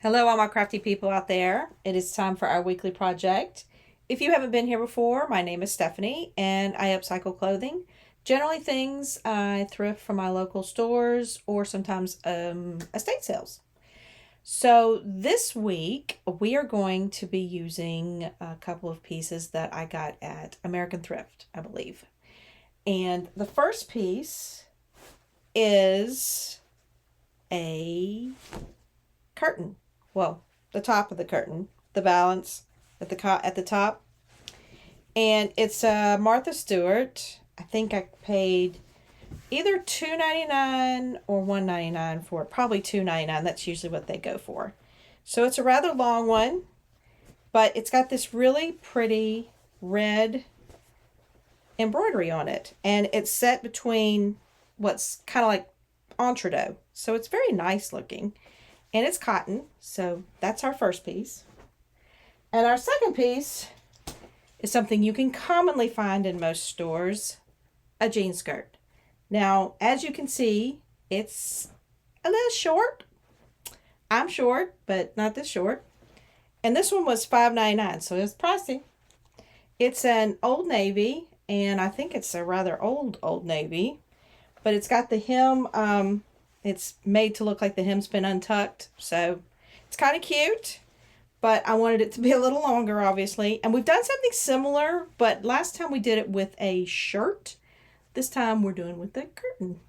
Hello, all my crafty people out there. It is time for our weekly project. If you haven't been here before, my name is Stephanie and I upcycle clothing. Generally things I thrift from my local stores or sometimes estate sales. So this week we are going to be using a couple of pieces that I got at American Thrift, I believe. And the first piece is a curtain. Well, the top of the curtain, the balance at the top, and it's Martha Stewart. I think I paid either $2.99 or $1.99 for it. Probably $2.99. That's usually what they go for. So it's a rather long one, but it's got this really pretty red embroidery on it, and it's set between what's kind of like entree. So it's very nice looking. And it's cotton, so that's our first piece. And our second piece is something you can commonly find in most stores, a jean skirt. Now, as you can see, it's a little short. I'm short, but not this short. And this one was $5.99, so it's pricey. It's an Old Navy, and I think it's a rather old Navy, but it's got the hem. It's made to look like the hem's been untucked, so it's kind of cute, but I wanted it to be a little longer, obviously. And we've done something similar, but last time we did it with a shirt. This time we're doing with a curtain.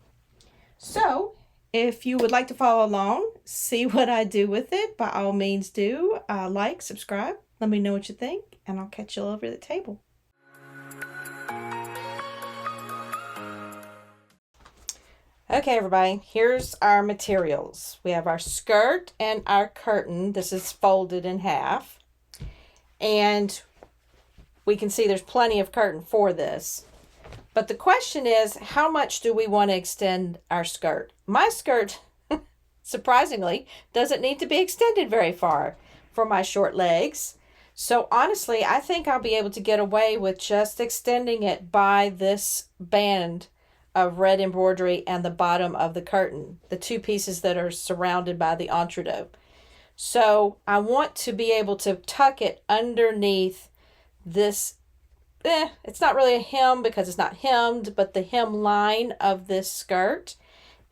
So if you would like to follow along, see what I do with it, by all means do. Like, subscribe, let me know what you think, and I'll catch you all over the table. Okay, everybody, here's our materials. We have our skirt and our curtain. This is folded in half. And we can see there's plenty of curtain for this. But the question is, how much do we want to extend our skirt? My skirt, surprisingly, doesn't need to be extended very far for my short legs. So honestly, I think I'll be able to get away with just extending it by this band of red embroidery and the bottom of the curtain, the two pieces that are surrounded by the entree. So I want to be able to tuck it underneath this, it's not really a hem because it's not hemmed, but the hem line of this skirt,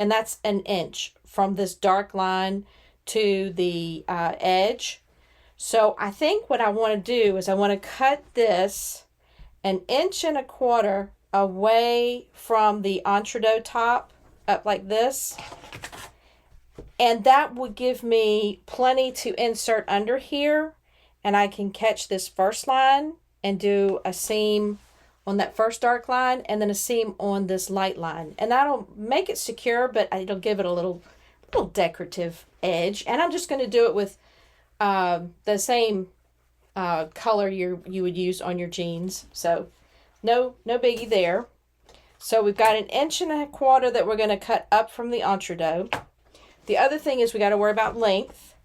and that's 1 inch from this dark line to the edge. So I think what I want to do is I want to cut this 1.25 inches away from the entree top up like this, and that would give me plenty to insert under here, and I can catch this first line and do a seam on that first dark line and then a seam on this light line, and that'll make it secure, but it'll give it a little decorative edge. And I'm just going to do it with the same color you would use on your jeans, so no biggie there. So we've got 1.25 inches that we're going to cut up from the entree. The other thing is we got to worry about length.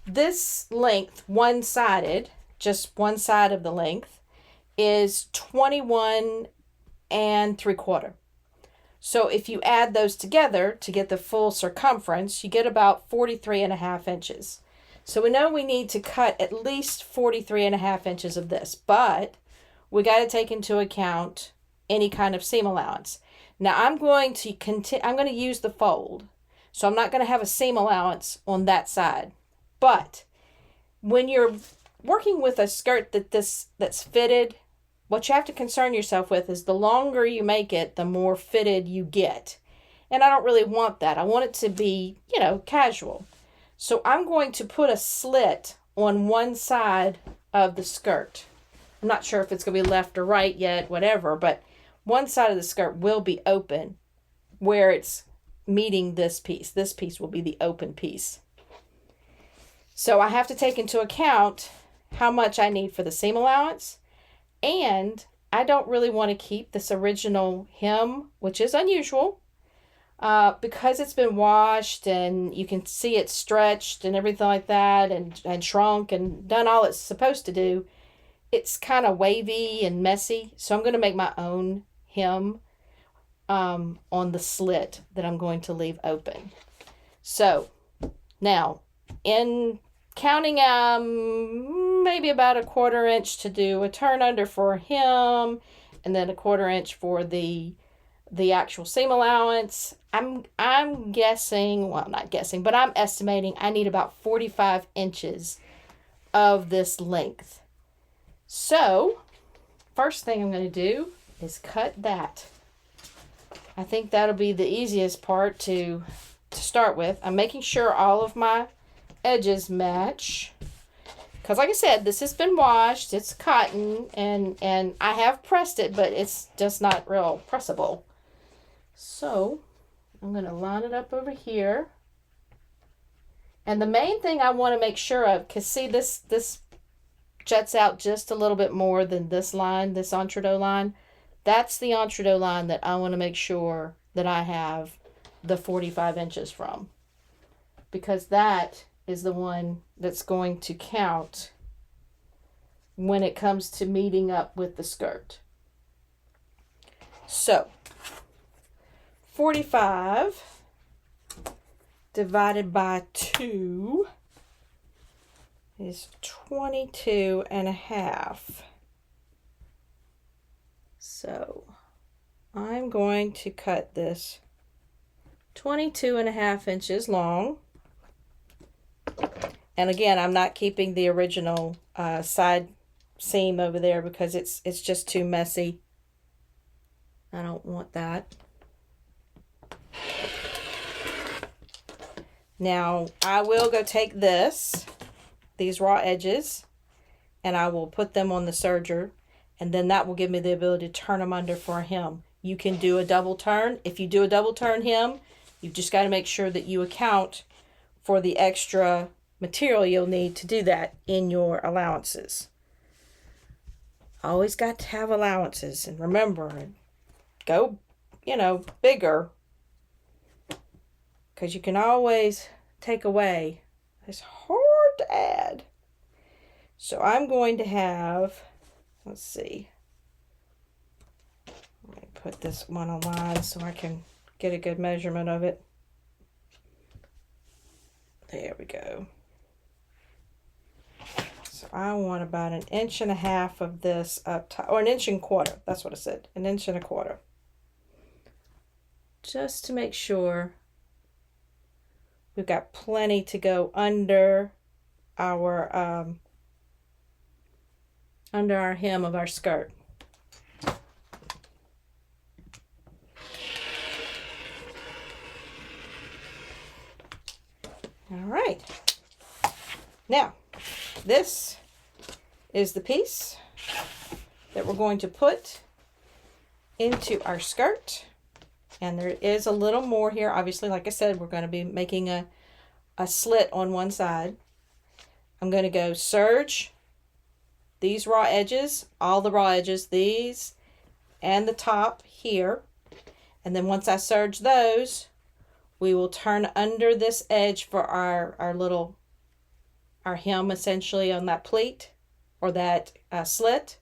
This length, one-sided, just one side of the length, is 21.75. So if you add those together to get the full circumference, you get about 43.5 inches. So we know we need to cut at least 43.5 inches of this, but we got to take into account any kind of seam allowance. Now I'm going to use the fold, so I'm not going to have a seam allowance on that side. But when you're working with a skirt that's fitted, what you have to concern yourself with is the longer you make it, the more fitted you get. And I don't really want that. I want it to be, casual. So I'm going to put a slit on one side of the skirt. I'm not sure if it's going to be left or right yet, whatever, but one side of the skirt will be open where it's meeting this piece. This piece will be the open piece. So I have to take into account how much I need for the seam allowance, and I don't really want to keep this original hem, which is unusual, because it's been washed and you can see it stretched and everything like that, and shrunk and done all it's supposed to do. It's kind of wavy and messy, so I'm going to make my own hem on the slit that I'm going to leave open. So now, in counting maybe about a 1/4 inch to do a turn under for him, and then a 1/4 inch for the actual seam allowance. I'm guessing, well, I'm not guessing, but I'm estimating I need about 45 inches of this length. So first thing I'm going to do is cut that. I think that'll be the easiest part to start with. I'm making sure all of my edges match, because like I said, this has been washed. It's cotton, and I have pressed it, but it's just not real pressable. So I'm going to line it up over here. And the main thing I want to make sure of, because see, this juts out just a little bit more than this line, this entre-deux line. That's the entre-deux line that I want to make sure that I have the 45 inches from, because that is the one that's going to count when it comes to meeting up with the skirt. So 45 divided by 2 is 22.5. So I'm going to cut this 22.5 inches long. And again, I'm not keeping the original side seam over there because it's just too messy. I don't want that. Now I will go take these raw edges, and I will put them on the serger, and then that will give me the ability to turn them under for a hem. You can do a double turn. If you do a double turn hem, you've just got to make sure that you account for the extra material you'll need to do that in your allowances. Always got to have allowances, and remember, go, bigger, because you can always take away. It's hard to add. So I'm going to have, let's see, let me put this one on line so I can get a good measurement of it. There we go. So I want about 1.5 inches of this up top, or 1.25 inches. That's what I said, 1.25 inches. Just to make sure we've got plenty to go under our hem of our skirt. All right. Now, this is the piece that we're going to put into our skirt. And there is a little more here. Obviously, like I said, we're going to be making a slit on one side. I'm going to go serge these raw edges, all the raw edges, these and the top here. And then once I serge those, we will turn under this edge for our hem, essentially, on that pleat or that slit.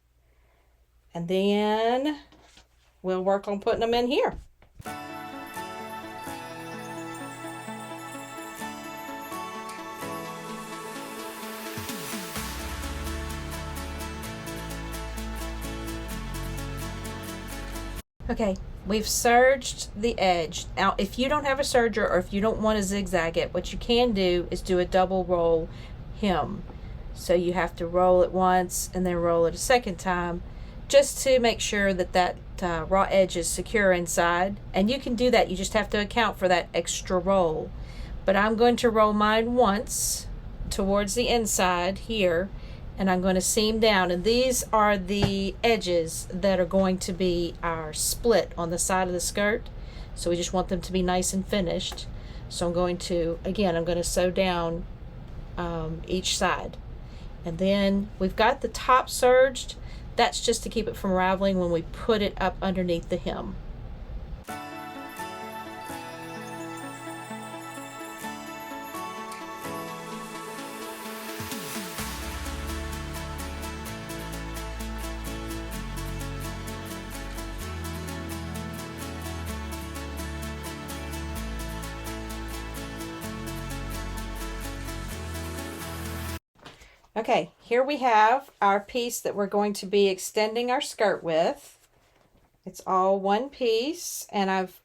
And then we'll work on putting them in here. Okay, we've serged the edge. Now, if you don't have a serger, or if you don't want to zigzag it, what you can do is do a double roll hem. So you have to roll it once and then roll it a second time, just to make sure that raw edge is secure inside. And you can do that. You just have to account for that extra roll. But I'm going to roll mine once towards the inside here, and I'm going to seam down, and these are the edges that are going to be our split on the side of the skirt. So we just want them to be nice and finished. So I'm going to sew down each side, and then we've got the top serged. That's just to keep it from raveling when we put it up underneath the hem. Okay, here we have our piece that we're going to be extending our skirt with. It's all one piece, and I've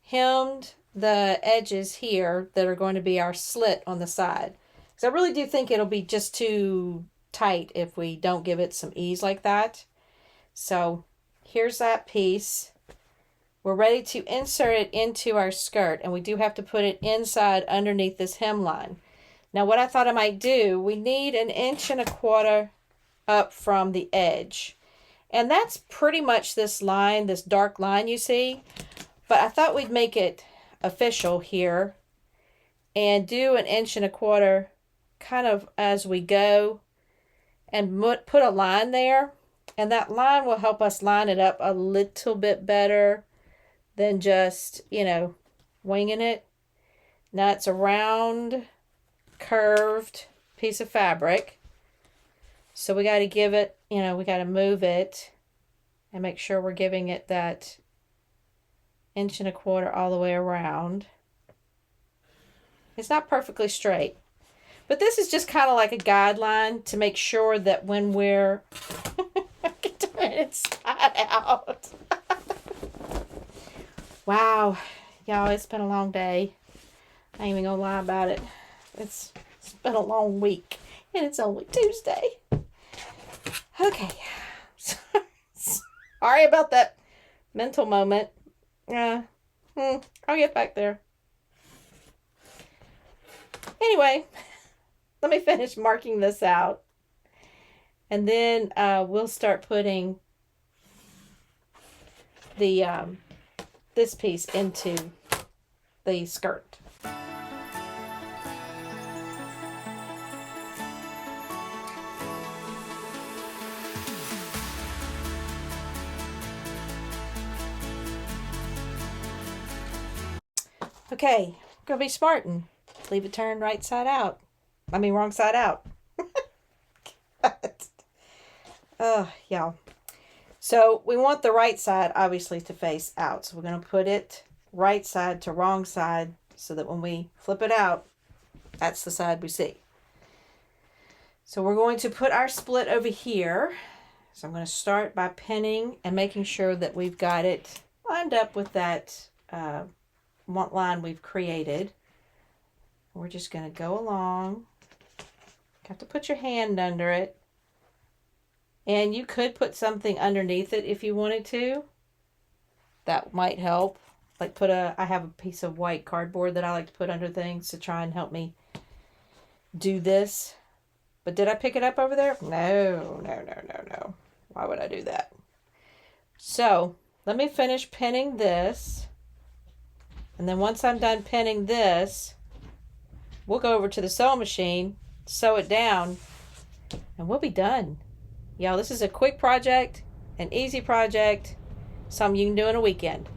hemmed the edges here that are going to be our slit on the side. Because I really do think it'll be just too tight if we don't give it some ease like that. So here's that piece. We're ready to insert it into our skirt, and we do have to put it inside underneath this hemline. Now what I thought I might do, we need 1.25 inches up from the edge. And that's pretty much this line, this dark line you see. But I thought we'd make it official here and do 1.25 inches kind of as we go and put a line there. And that line will help us line it up a little bit better than just, winging it. Now it's a round, curved piece of fabric. So we got to give it, we got to move it and make sure we're giving it that 1.25 inches all the way around. It's not perfectly straight, but this is just kind of like a guideline to make sure that when we're turn it inside out. Wow, y'all, it's been a long day. I ain't even gonna lie about it. It's been a long week, and it's only Tuesday. Okay, sorry about that mental moment. I'll get back there. Anyway, let me finish marking this out, and then we'll start putting the this piece into the skirt. Okay, gonna be smart and leave it turned right side out. I mean, wrong side out. Oh, y'all. So we want the right side, obviously, to face out. So we're going to put it right side to wrong side so that when we flip it out, that's the side we see. So we're going to put our split over here. So I'm going to start by pinning and making sure that we've got it lined up with that line we've created. We're just going to go along. You have to put your hand under it. And you could put something underneath it if you wanted to. That might help. Like I have a piece of white cardboard that I like to put under things to try and help me do this. But did I pick it up over there? No. Why would I do that? So let me finish pinning this. And then once I'm done pinning this, we'll go over to the sewing machine, sew it down, and we'll be done. Y'all, this is a quick project, an easy project, something you can do in a weekend.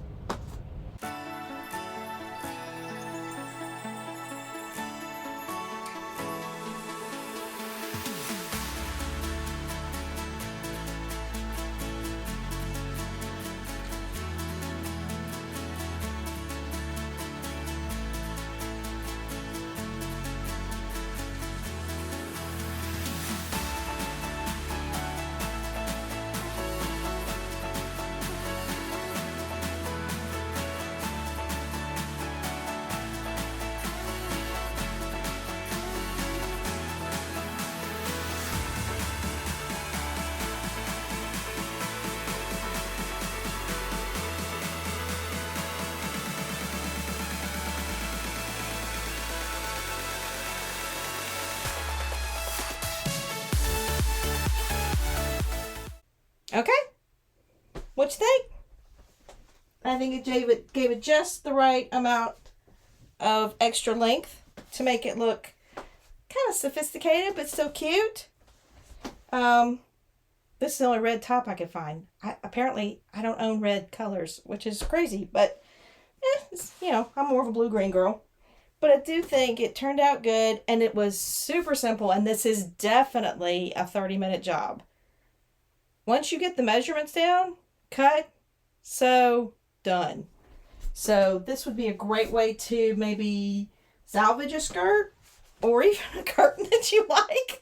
Okay, what you think? I think it gave it just the right amount of extra length to make it look kind of sophisticated but still cute. This is the only red top I could find. Apparently I don't own red colors, which is crazy, but I'm more of a blue-green girl. But I do think it turned out good, and it was super simple, and this is definitely a 30-minute job. Once you get the measurements down, cut, sew, done. So this would be a great way to maybe salvage a skirt or even a curtain that you like.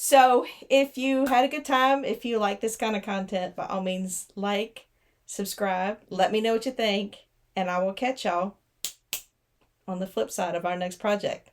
So if you had a good time, if you like this kind of content, by all means, like, subscribe, let me know what you think, and I will catch y'all on the flip side of our next project.